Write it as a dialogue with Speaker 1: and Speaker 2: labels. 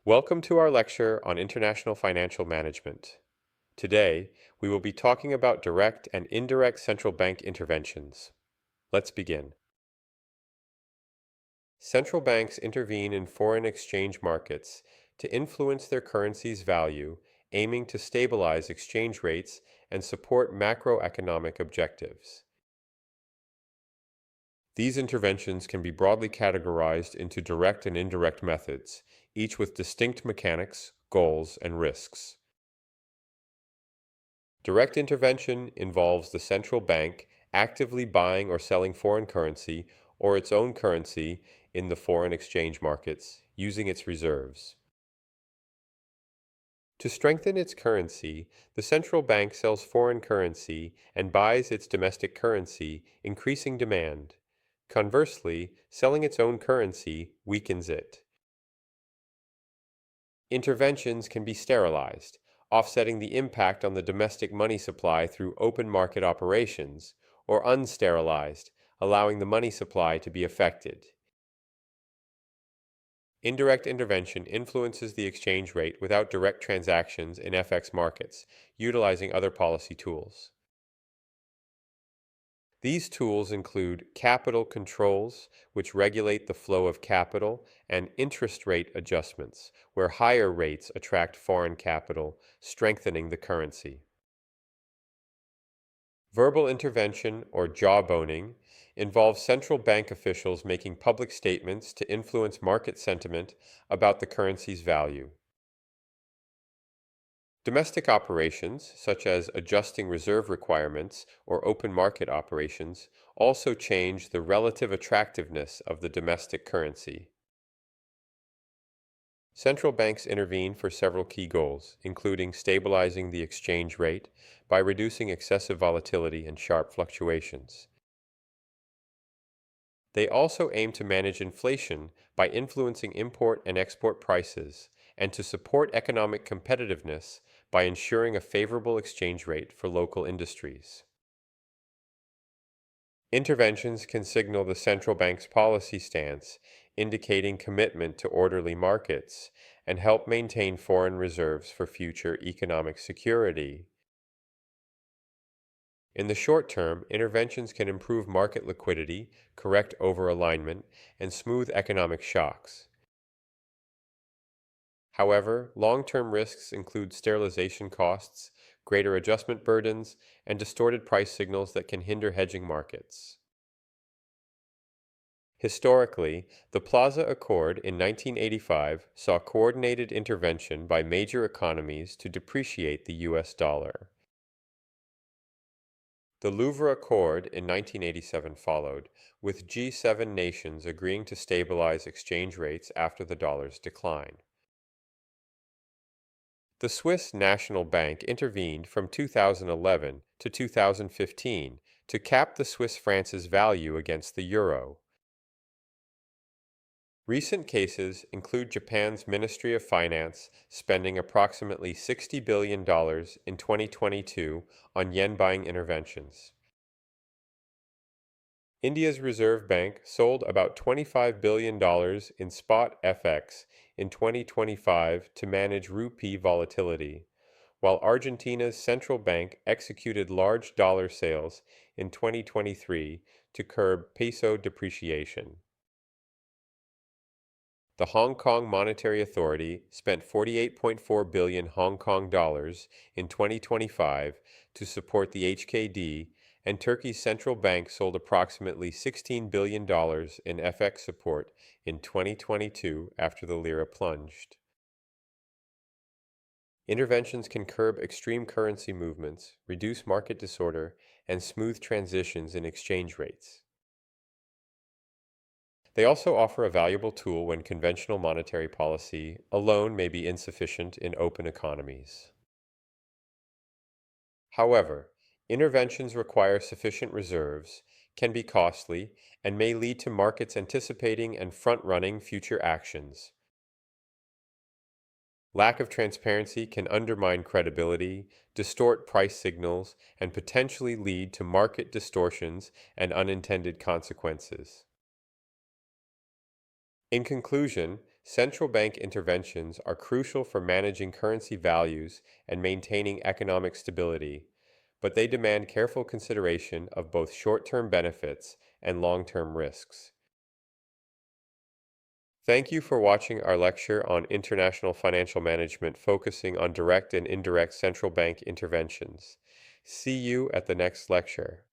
Speaker 1: Welcome to our lecture on international financial management. Today, we will be talking about direct and indirect central bank interventions. Let's begin. Central banks intervene in foreign exchange markets to influence their currency's value, aiming to stabilize exchange rates and support macroeconomic objectives. These interventions can be broadly categorized into direct and indirect methods, each with distinct mechanics, goals, and risks. Direct intervention involves the central bank actively buying or selling foreign currency or its own currency in the foreign exchange markets using its reserves. To strengthen its currency, the central bank sells foreign currency and buys its domestic currency, increasing demand. Conversely, selling its own currency weakens it. Interventions can be sterilized, offsetting the impact on the domestic money supply through open market operations, or unsterilized, allowing the money supply to be affected. Indirect intervention influences the exchange rate without direct transactions in FX markets, utilizing other policy tools. These tools include capital controls, which regulate the flow of capital, and interest rate adjustments, where higher rates attract foreign capital, strengthening the currency. Verbal intervention, or jawboning, involves central bank officials making public statements to influence market sentiment about the currency's value. Domestic operations, such as adjusting reserve requirements or open market operations, also change the relative attractiveness of the domestic currency. Central banks intervene for several key goals, including stabilizing the exchange rate by reducing excessive volatility and sharp fluctuations. They also aim to manage inflation by influencing import and export prices, and to support economic competitiveness by ensuring a favorable exchange rate for local industries. Interventions can signal the central bank's policy stance, indicating commitment to orderly markets, and help maintain foreign reserves for future economic security. In the short term, interventions can improve market liquidity, correct over-alignment, and smooth economic shocks. However, long-term risks include sterilization costs, greater adjustment burdens, and distorted price signals that can hinder hedging markets. Historically, the Plaza Accord in 1985 saw coordinated intervention by major economies to depreciate the US dollar. The Louvre Accord in 1987 followed, with G7 nations agreeing to stabilize exchange rates after the dollar's decline. The Swiss National Bank intervened from 2011 to 2015 to cap the Swiss francs' value against the euro. Recent cases include Japan's Ministry of Finance spending approximately $60 billion in 2022 on yen buying interventions. India's Reserve Bank sold about $25 billion in spot FX in 2025 to manage rupee volatility, while Argentina's central bank executed large dollar sales in 2023 to curb peso depreciation. The Hong Kong Monetary Authority spent 48.4 billion Hong Kong dollars in 2025 to support the HKD, and Turkey's central bank sold approximately $16 billion in FX support in 2022 after the lira plunged. Interventions can curb extreme currency movements, reduce market disorder, and smooth transitions in exchange rates. They also offer a valuable tool when conventional monetary policy alone may be insufficient in open economies. However, interventions require sufficient reserves, can be costly, and may lead to markets anticipating and front-running future actions. Lack of transparency can undermine credibility, distort price signals, and potentially lead to market distortions and unintended consequences. In conclusion, Central bank interventions are crucial for managing currency values and maintaining economic stability, but they demand careful consideration of both short-term benefits and long-term risks. Thank you for watching our lecture on international financial management focusing on direct and indirect central bank interventions. See you at the next lecture.